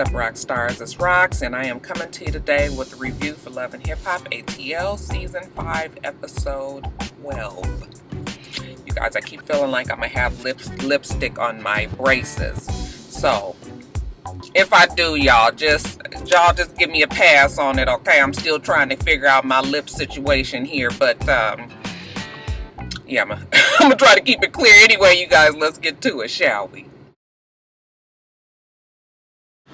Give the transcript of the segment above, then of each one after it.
up, rock stars? It's Rox, and I am coming to you today with a review for Love and Hip Hop ATL Season 5, Episode 12. You guys, I keep feeling like I'm going to have lipstick on my braces. So, if I do, y'all just give me a pass on it, okay? I'm still trying to figure out my lip situation here, but, yeah, I'm going to try to keep it clear. Anyway, you guys, let's get to it, shall we?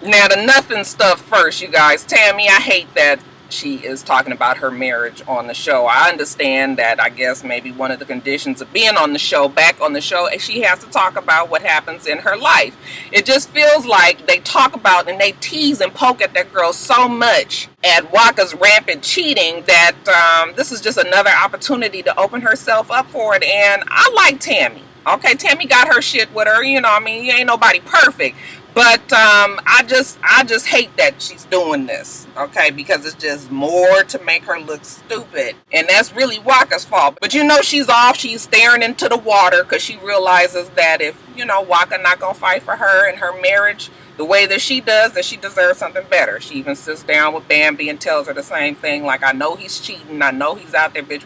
Now, the nothing stuff first, you guys. Tammy, I hate that she is talking about her marriage on the show. I understand that, I guess, maybe one of the conditions of being on the show, back on the show, she has to talk about what happens in her life. It just feels like they talk about and they tease and poke at that girl so much at Waka's rampant cheating that this is just another opportunity to open herself up for it. And I like Tammy. Okay, Tammy got her shit with her, you know, I mean, ain't nobody perfect. But I just hate that she's doing this, okay? Because it's just more to make her look stupid. And that's really Waka's fault. But you know she's off. She's staring into the water because she realizes that if, you know, Waka not going to fight for her and her marriage the way that she does, that she deserves something better. She even sits down with Bambi and tells her the same thing. Like, I know he's cheating. I know he's out there, bitch.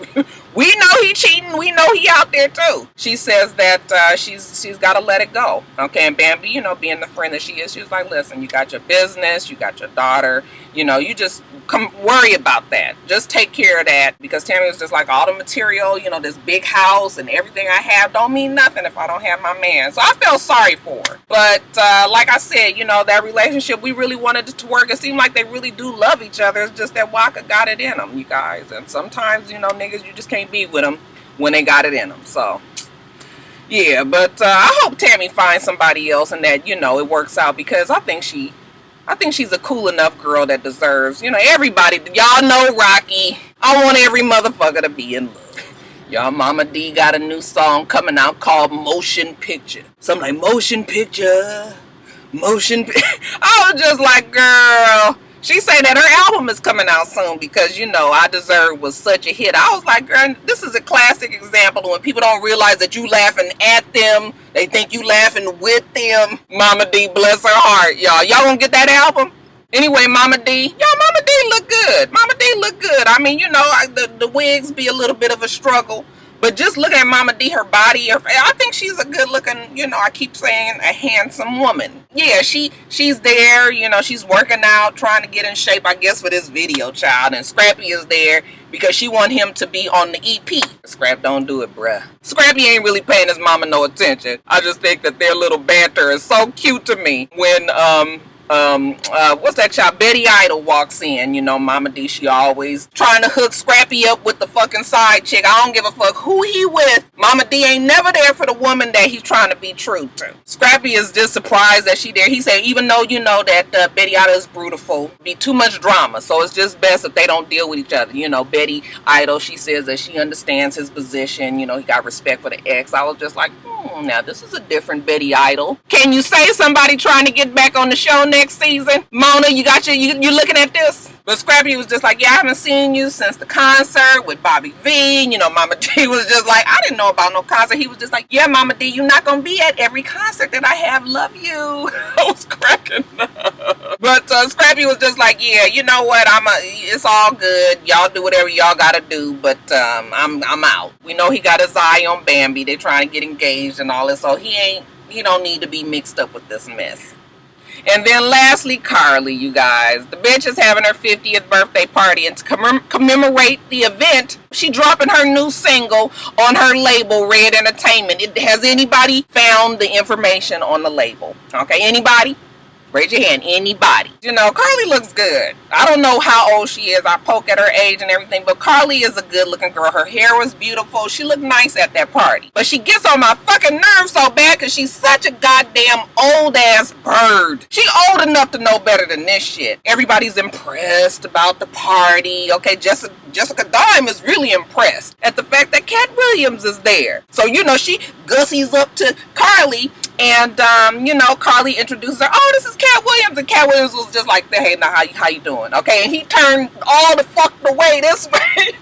We know he's cheating. We know he out there too. She says that she's got to let it go. Okay, and Bambi, you know, being the friend that she is, she was like, listen, you got your business, you got your daughter, you know, you just come worry about that. Just take care of that. Because Tammy was just like, all the material, you know, this big house and everything I have don't mean nothing if I don't have my man. So I felt sorry for her. But like I said, you know, that relationship, we really wanted it to work. It seemed like they really do love each other. It's just that Waka got it in them, you guys. And sometimes, you know, niggas, you just can't be with them when they got it in them. So, yeah, but I hope Tammy finds somebody else and that, you know, it works out, because I think she's a cool enough girl that deserves, you know, everybody. Y'all know Rocky. I want every motherfucker to be in love. Y'all, Mama D got a new song coming out called Motion Picture. Something like Motion Picture. I was just like, girl. She said that her album is coming out soon because, you know, I Deserve was such a hit. I was like, girl, this is a classic example of when people don't realize that you laughing at them. They think you laughing with them. Mama D, bless her heart, y'all. Y'all gonna get that album? Anyway, Mama D. Y'all, Mama D look good. Mama D look good. I mean, you know, the wigs be a little bit of a struggle. But just looking at Mama D, her body, I think she's a good looking, you know, I keep saying a handsome woman. Yeah, she's there, you know, she's working out, trying to get in shape, I guess, for this video, child. And Scrappy is there because she want him to be on the EP. Scrap don't do it, bruh. Scrappy ain't really paying his mama no attention. I just think that their little banter is so cute to me. When, what's that child? Betty Idol walks in, you know, Mama D, she always trying to hook Scrappy up with the fucking side chick. I don't give a fuck who he with. Mama D ain't never there for the woman that he's trying to be true to. Scrappy is just surprised that she there. He said, even though you know that Betty Idol is beautiful, be too much drama, so it's just best if they don't deal with each other. You know, Betty Idol, she says that she understands his position, you know, he got respect for the ex. I was just like, now this is a different Betty Idol. Can you say somebody trying to get back on the show next season? Mona, you looking at this? But Scrappy was just like, yeah, I haven't seen you since the concert with Bobby V. You know, Mama D was just like, I didn't know about no concert. He was just like, yeah, Mama D, you're not gonna be at every concert that I have. Love you. I was cracking up. But Scrappy was just like, yeah, you know what? It's all good. Y'all do whatever y'all gotta do. But I'm out. We know he got his eye on Bambi. They trying to get engaged and all this, so he don't need to be mixed up with this mess. And then lastly, Carly, you guys. The bitch is having her 50th birthday party, and to commemorate the event, she dropping her new single on her label, Red Entertainment. Has anybody found the information on the label? Okay, anybody? Raise your hand. Anybody? You know, Carly looks good. I don't know how old she is. I poke at her age and everything, but Carly is a good looking girl. Her hair was beautiful. She looked nice at that party. But she gets on my fucking nerves so bad because she's such a goddamn old ass bird. She old enough to know better than this shit. Everybody's impressed about the party. Okay, Jessica Dime is really impressed at the fact that Cat Williams is there. So, you know, she gussies up to Carly. And, you know, Carly introduced her, oh, this is Cat Williams. And Cat Williams was just like, hey, now, how you doing? Okay, and he turned all the fuck the way this way.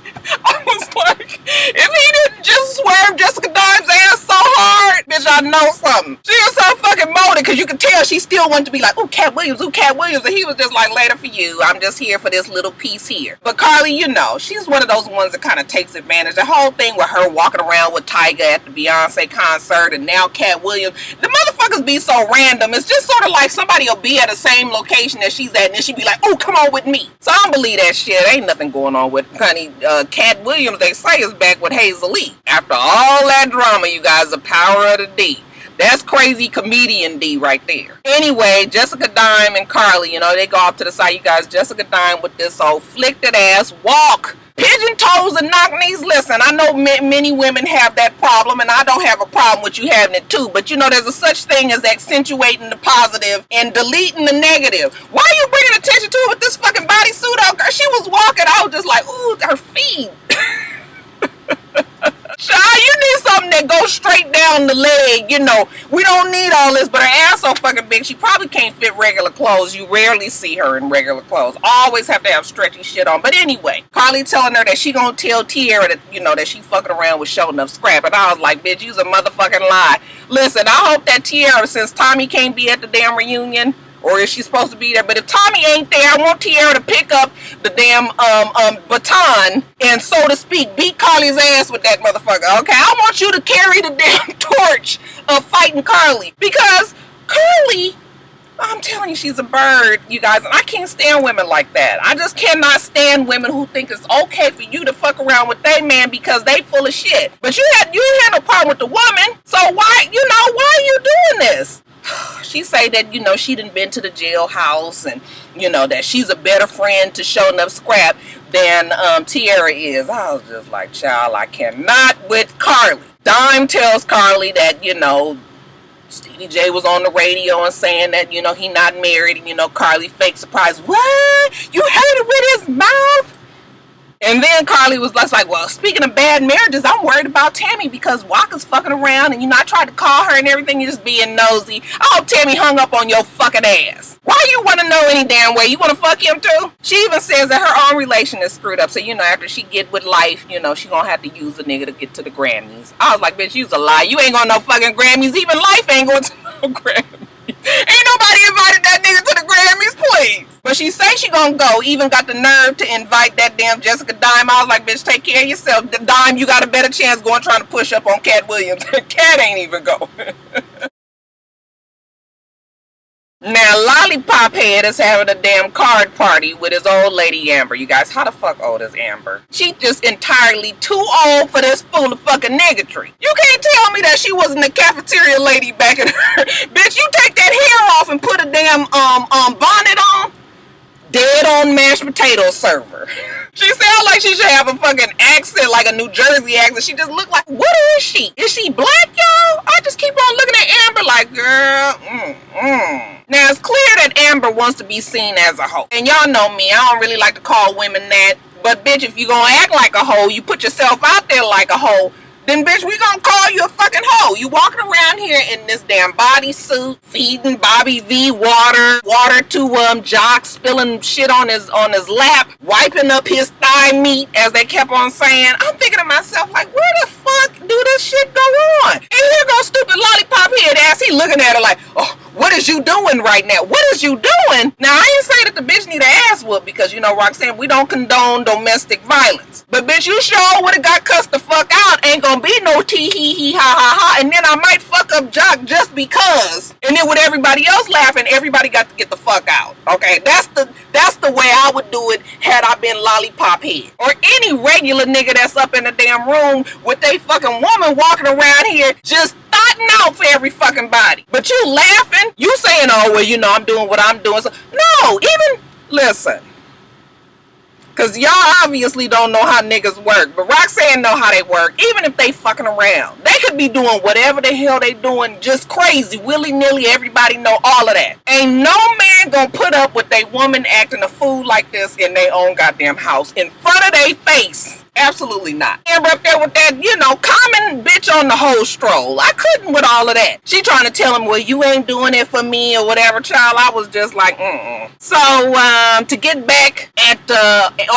I was like, if he didn't just swerve Jessica Dime's ass so hard, bitch, I know something. She was so fucking promoted because you could tell she still wanted to be like, ooh, Cat Williams, ooh, Cat Williams. And he was just like, later for you. I'm just here for this little piece here. But Carly, you know, she's one of those ones that kind of takes advantage. The whole thing with her walking around with Tyga at the Beyonce concert and now Cat Williams. The motherfuckers be so random. It's just sort of like somebody will be at the same location that she's at and then she'd be like, oh, come on with me. So I don't believe that shit. Ain't nothing going on with honey. Cat Williams, they say, is back with Hazel-E. After all that drama, you guys, the power of the D. That's crazy comedian D right there. Anyway, Jessica Dime and Carly, you know, they go off to the side. You guys, Jessica Dime with this old flicked ass walk. Pigeon toes and knock knees. Listen, I know many women have that problem, and I don't have a problem with you having it too. But you know, there's a such thing as accentuating the positive and deleting the negative. Why are you bringing attention to it with this fucking bodysuit on? Girl, she was walking. I was just like, ooh, her feet. Child, you need something that goes straight down the leg. You know, we don't need all this, but her ass so fucking big, she probably can't fit regular clothes. You rarely see her in regular clothes. Always have to have stretchy shit on. But anyway, Carly telling her that she gonna tell Tierra that, you know, that she fucking around with Show Enough Scrap. And I was like, bitch, you's a motherfucking lie. Listen, I hope that Tierra, since Tommy can't be at the damn reunion, or is she supposed to be there? But if Tommy ain't there, I want Tierra to pick up the damn baton and, so to speak, beat Carly's ass with that motherfucker, okay? I want you to carry the damn torch of fighting Carly. Because Carly, I'm telling you, she's a bird, you guys. And I can't stand women like that. I just cannot stand women who think it's okay for you to fuck around with their man because they full of shit. But you had no problem with the woman. So why are you doing this? She say that, you know, she done been to the jailhouse and, you know, that she's a better friend to Show Enough Scrap than Tierra is. I was just like, child, I cannot with Carly. Dime tells Carly that, you know, Stevie J was on the radio and saying that, you know, he not married. And, you know, Carly fake surprise. What? You heard it with his mouth? And then Carly was like, well, speaking of bad marriages, I'm worried about Tammy because Waka's fucking around and, you know, I tried to call her and everything, you're just being nosy. I hope Tammy hung up on your fucking ass. Why you want to know any damn way? You want to fuck him too? She even says that her own relation is screwed up. So, you know, after she get with life, you know, she gonna have to use a nigga to get to the Grammys. I was like, bitch, you's a lie. You ain't going to no fucking Grammys. Even life ain't going to no Grammys. Ain't nobody invited that nigga to the Grammys, please. But she say she gonna go. Even got the nerve to invite that damn Jessica Dime. I was like, bitch, take care of yourself. The Dime, you got a better chance going trying to push up on Cat Williams. Cat ain't even go. Now, Lollipop Head is having a damn card party with his old lady Amber. You guys, how the fuck old is Amber? She just entirely too old for this fool of fucking negatory. You can't tell me that she wasn't a cafeteria lady back in her. Bitch, you take that hair off and put a damn bonnet on. Dead on mashed potato server. She sounds like she should have a fucking accent, like a New Jersey accent. She just look like, what is she? Is she black, y'all? I just keep on looking at Amber like, girl, Now, it's clear that Amber wants to be seen as a hoe. And y'all know me, I don't really like to call women that. But, bitch, if you gonna act like a hoe, you put yourself out there like a hoe, then, bitch, we gonna call you a fucking hoe. You walking around here in this damn bodysuit, feeding Bobby V water to Jock, spilling shit on his lap, wiping up his thigh meat, as they kept on saying. I'm thinking to myself, like, where the fuck do this shit go on? And here goes stupid Lollipop Head ass. He looking at her like, oh, what is you doing right now? What is you doing? Now, I ain't say that the bitch need an ass whoop because, you know, Roxanne, we don't condone domestic violence. But, bitch, you sure would have got cussed the fuck out. Ain't gonna be no tee hee hee ha ha ha. And then I might fuck up Jock just because. And then with everybody else laughing, everybody got to get the fuck out. Okay? That's the way I would do it had I been Lollipop Head. Or any regular nigga that's up in the damn room with they fucking woman walking around here just thotting out for every fucking body. But you laughing, you saying, oh, well, you know, I'm doing what I'm doing. So, no, even, listen. Because y'all obviously don't know how niggas work. But Roxanne know how they work. Even if they fucking around. They could be doing whatever the hell they doing. Just crazy. Willy-nilly. Everybody know all of that. Ain't no man gonna put up with a woman acting a fool like this in their own goddamn house. In front of their face. Absolutely not. Amber up there with that, you know, common bitch on the whole stroll. I couldn't with all of that. She trying to tell him, well, you ain't doing it for me or whatever, child. I was just like, So, to get back at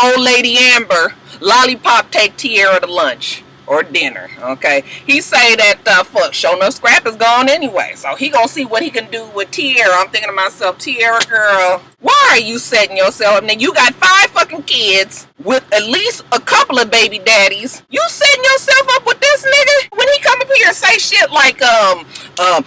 old lady Amber, Lollipop take Tierra to lunch. or dinner, okay? He say that fuck, show no scrap is gone anyway, so he gonna see what he can do with Tierra. I'm thinking to myself, Tierra girl, why are you setting yourself up? Now you got 5 fucking kids with at least a couple of baby daddies. You setting yourself up with this nigga? When he come up here and say shit like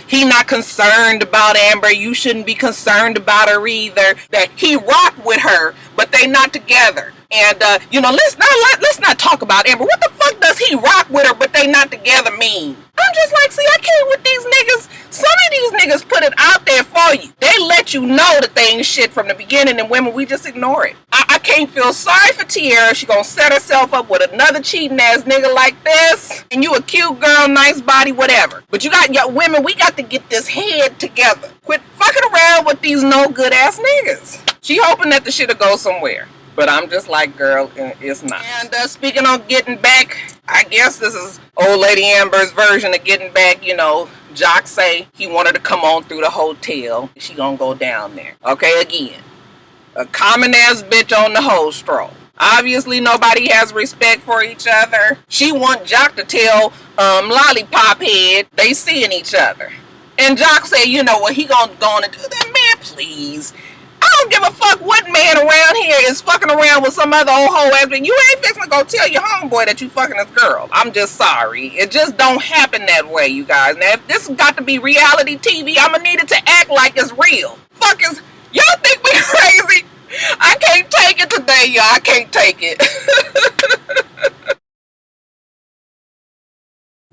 he not concerned about Amber, you shouldn't be concerned about her either, that he rock with her but they not together. And let's not talk about Amber. What the fuck does he rock with her but they not together mean? I'm just like, see, I can't with these niggas. Some of these niggas put it out there for you. They let you know that they ain't shit from the beginning, and women, we just ignore it. I can't feel sorry for Tierra. She gonna set herself up with another cheating ass nigga like this. And you a cute girl, nice body, whatever. But you got women, we got to get this head together. Quit fucking around with these no good ass niggas. She hoping that the shit'll go somewhere. But I'm just like, girl, it's not. And speaking of getting back, I guess this is old lady Amber's version of getting back. Jock say he wanted to come on through the hotel. She gonna go down there. Okay, again, a common ass bitch on the whole stroll. Obviously, nobody has respect for each other. She want Jock to tell Lollipop Head they seeing each other. And Jock say, you know what, he gonna do that. Man, please. I don't give a fuck what man around here is fucking around with some other old hoe ass. You ain't fixing to go tell your homeboy that you fucking this girl. I'm just sorry. It just don't happen that way, you guys. Now, if this has got to be reality TV, I'm gonna need it to act like it's real. Fuckers, y'all think we crazy? I can't take it today, y'all. I can't take it.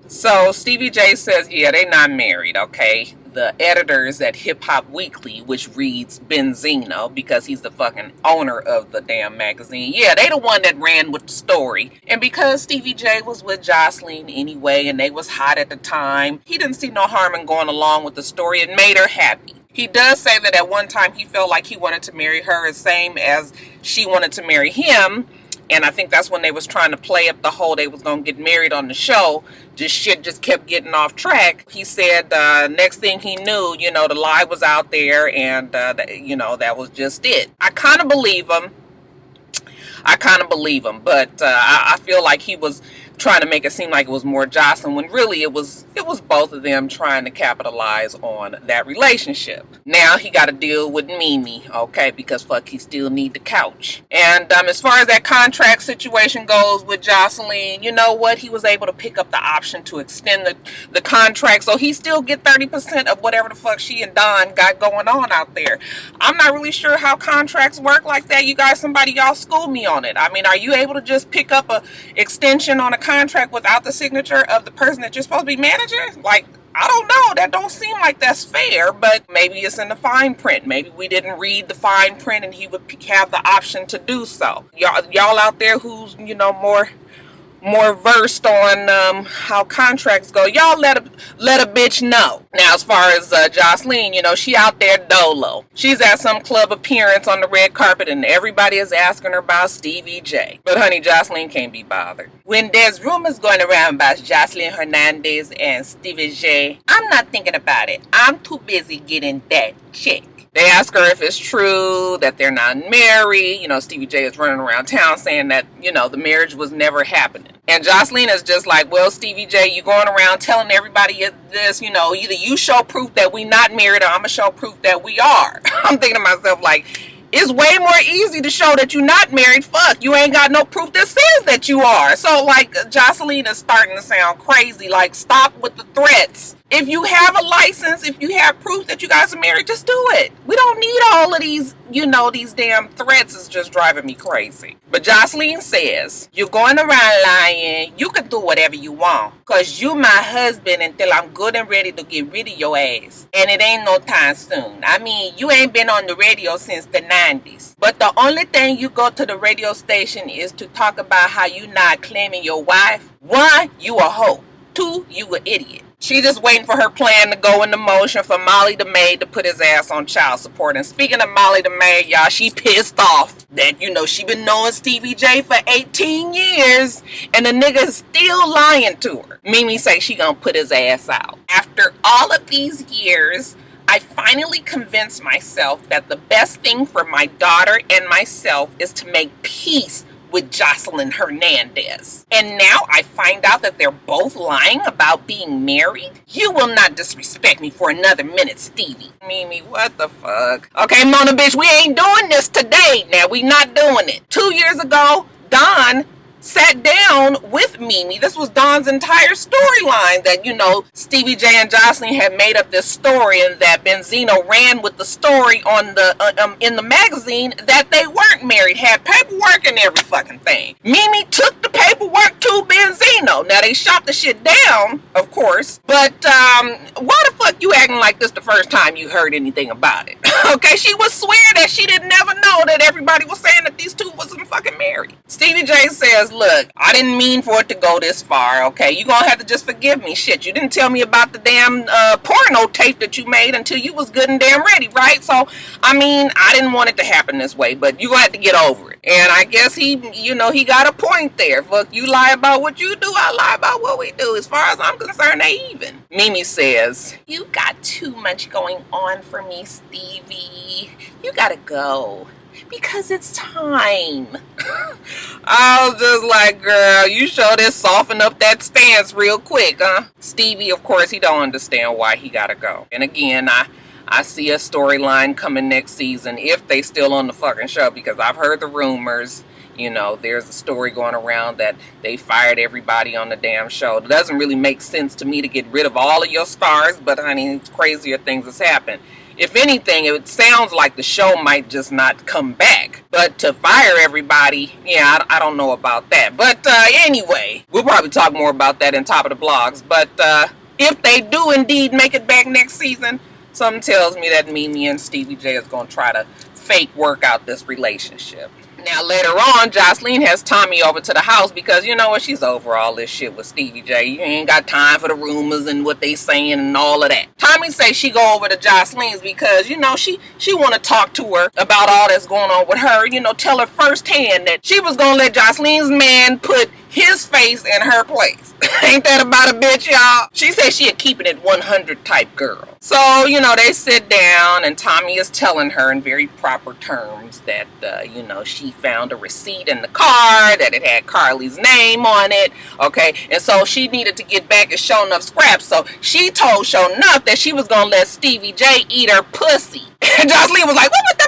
So, Stevie J says, yeah, they not married, okay? The editors at Hip Hop Weekly, which reads Benzino, because he's the fucking owner of the damn magazine. Yeah, they the one that ran with the story. And because Stevie J was with Joseline anyway, and they was hot at the time, he didn't see no harm in going along with the story. It made her happy. He does say that at one time he felt like he wanted to marry her the same as she wanted to marry him. And I think that's when they was trying to play up the whole they was going to get married on the show. Shit just kept getting off track. He said next thing he knew, the lie was out there, and, that was just it. I kind of believe him. But I feel like he was trying to make it seem like it was more Joseline, when really it was both of them trying to capitalize on that relationship. Now he got to deal with Mimi, okay, because fuck, he still need the couch. And as far as that contract situation goes with Joseline, you know what, he was able to pick up the option to extend the contract, so he still get 30% of whatever the fuck she and Don got going on out there. I'm not really sure how contracts work like that, you guys. Somebody y'all school me on it. I mean, are you able to just pick up a extension on a contract without the signature of the person that you're supposed to be managing? Like, I don't know. That don't seem like that's fair, but maybe it's in the fine print. Maybe we didn't read the fine print and he would have the option to do so. Y'all out there who's, more versed on how contracts go, y'all let a bitch know. Now, as far as Joseline, she out there dolo. She's at some club appearance on the red carpet and everybody is asking her about Stevie J. But honey, Joseline can't be bothered. When there's rumors going around about Joseline Hernandez and Stevie J, I'm not thinking about it. I'm too busy getting that check. They ask her if it's true that they're not married. Stevie J is running around town saying that, the marriage was never happening. And Joseline is just like, well, Stevie J, you going around telling everybody this, either you show proof that we not married or I'm going to show proof that we are. I'm thinking to myself, like, it's way more easy to show that you're not married. Fuck, you ain't got no proof that says that you are. So, like, Joseline is starting to sound crazy. Like, stop with the threats. If you have a license, if you have proof that you guys are married, just do it. We don't need all of these, these damn threats. Is just driving me crazy. But Joseline says, you're going around lying. You can do whatever you want. Because you my husband until I'm good and ready to get rid of your ass. And it ain't no time soon. I mean, you ain't been on the radio since the 90s. But the only thing you go to the radio station is to talk about how you not claiming your wife. 1, you a hoe. 2, you an idiot. She just waiting for her plan to go into motion for Molly the maid to put his ass on child support. And speaking of Molly the maid, y'all, she pissed off that, she been knowing Stevie J for 18 years and the nigga is still lying to her. Mimi say she gonna put his ass out. After all of these years, I finally convinced myself that the best thing for my daughter and myself is to make peace with Joseline Hernandez. And now I find out that they're both lying about being married? You will not disrespect me for another minute, Stevie. Mimi, what the fuck? Okay, Mona, bitch, we ain't doing this today. Now, we not doing it. 2 years ago, Don sat down with Mimi. This was Don's entire storyline that, you know, Stevie J and Joseline had made up this story, and that Benzino ran with the story on the in the magazine that they weren't married, had paperwork and every fucking thing. Mimi took the paperwork to Benzino. Now they shot the shit down, of course, but why the fuck you acting like this the first time you heard anything about it? Okay, she would swear that she didn't never know that everybody was saying that these two wasn't fucking married. Stevie J says, look, I didn't mean for it to go this far, okay? You gonna have to just forgive me. Shit, you didn't tell me about the damn porno tape that you made until you was good and damn ready, right? So, I mean, I didn't want it to happen this way, but you gonna have to get over it. And I guess he, you know, he got a point there. Fuck, you lie about what you do, I lie about what we do. As far as I'm concerned, they even. Mimi says, you got too much going on for me, Stevie. You gotta go. Because it's time. I was just like, girl, you sure did soften up that stance real quick, huh? Stevie, of course, he don't understand why he gotta go. And again, I see a storyline coming next season if they still on the fucking show, because I've heard the rumors. You know, there's a story going around that they fired everybody on the damn show. It doesn't really make sense to me to get rid of all of your stars, but honey, crazier things has happened. If anything, it sounds like the show might just not come back. But to fire everybody, yeah, I don't know about that. But anyway, we'll probably talk more about that in Top of the Blogs. But if they do indeed make it back next season, something tells me that Mimi and Stevie J is going to try to fake work out this relationship. Now, later on, Joseline has Tommy over to the house because, you know what, she's over all this shit with Stevie J. You ain't got time for the rumors and what they saying and all of that. Tommy says she go over to Joseline's because, you know, she want to talk to her about all that's going on with her. You know, tell her firsthand that she was going to let Joseline's man put his face in her place. Ain't that about a bitch, y'all? She said she a keeping it 100 type girl. So, you know, they sit down and Tommy is telling her in very proper terms that, you know, she found a receipt in the car, that it had Carly's name on it, okay? And so she needed to get back at Show Enough scraps. So she told Show Enough that she was going to let Stevie J eat her pussy. And Joseline was like, what?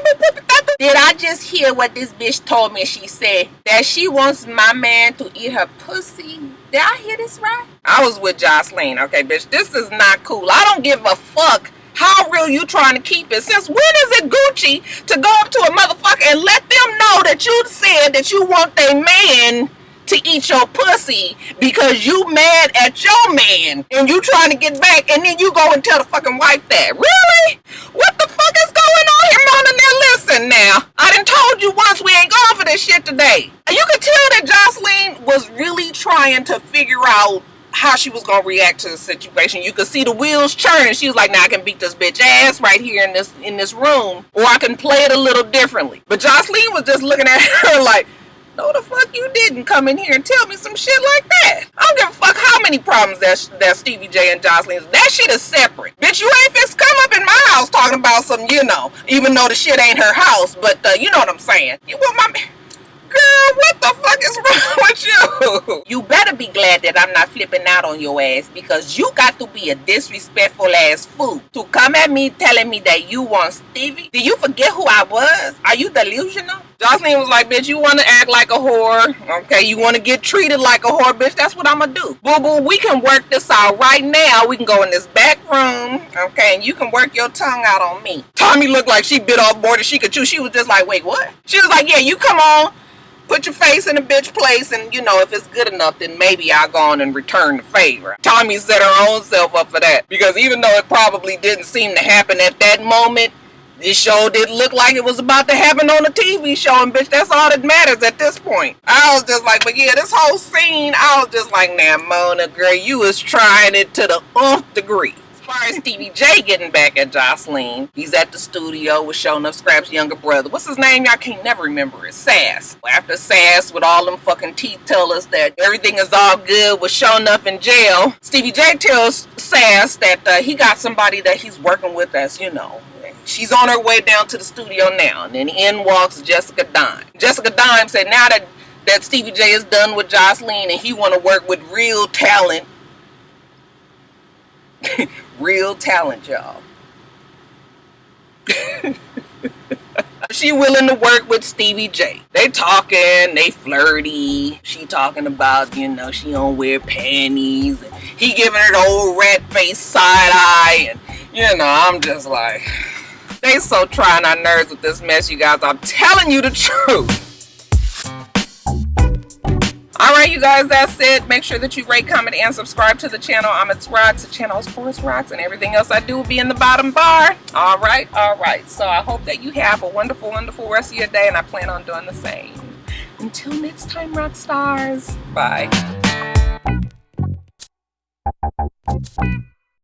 Did I just hear what this bitch told me? She said that she wants my man to eat her pussy. Did I hear this right? I was with Joseline. Okay, bitch, this is not cool. I don't give a fuck how real you trying to keep it. Since when is it Gucci to go up to a motherfucker and let them know that you said that you want their man to eat your pussy because you mad at your man and you trying to get back, and then you go and tell the fucking wife that? Really? What the fuck is going on here, Mona? Now listen now. I done told you once we ain't going for this shit today. You could tell that Joseline was really trying to figure out how she was going to react to the situation. You could see the wheels churning. She was like, nah, I can beat this bitch ass right here in this room, or I can play it a little differently. But Joseline was just looking at her like, no, the fuck you didn't come in here and tell me some shit like that. I don't give a fuck how many problems that Stevie J and Joseline. That shit is separate. Bitch, you ain't fixed come up in my house talking about some, you know, even though the shit ain't her house, but you know what I'm saying. You want my... Girl, what the fuck is wrong with you? You better be glad that I'm not flipping out on your ass, because you got to be a disrespectful ass fool to come at me telling me that you want Stevie. Did you forget who I was? Are you delusional? Joseline was like, bitch, you want to act like a whore. Okay, you want to get treated like a whore, bitch. That's what I'm going to do. Boo boo, we can work this out right now. We can go in this back room, okay, and you can work your tongue out on me. Tommy looked like she bit off more than she could chew. She was just like, wait, what? She was like, yeah, you come on. Put your face in a bitch place, and, you know, if it's good enough, then maybe I'll go on and return the favor. Tommy set her own self up for that, because even though it probably didn't seem to happen at that moment, this show didn't look like it was about to happen on a TV show, and bitch, that's all that matters at this point. I was just like, but yeah, this whole scene, I was just like, nah, Mona, girl, you was trying it to the nth degree. As far as Stevie J getting back at Joseline, he's at the studio with Show Enough Scrap's younger brother. What's his name? Y'all can't never remember it. Sass. After Sass, with all them fucking teeth, tell us that everything is all good with Show Enough in jail, Stevie J tells Sass that he got somebody that he's working with that's, you know, she's on her way down to the studio now. And then in walks Jessica Dime. Jessica Dime said now that that Stevie J is done with Joseline and he want to work with real talent. Real talent, y'all. She willing to work with Stevie J. They talking, they flirty. She talking about, you know, she don't wear panties. And he giving her the old rat face side eye. And, you know, I'm just like, they so trying our nerves with this mess, you guys. I'm telling you the truth. Alright, you guys, that's it. Make sure that you rate, comment, and subscribe to the channel. I'm itsrox. The channel is for itsrox, and everything else I do will be in the bottom bar. Alright. So I hope that you have a wonderful, wonderful rest of your day, and I plan on doing the same. Until next time, rock stars. Bye.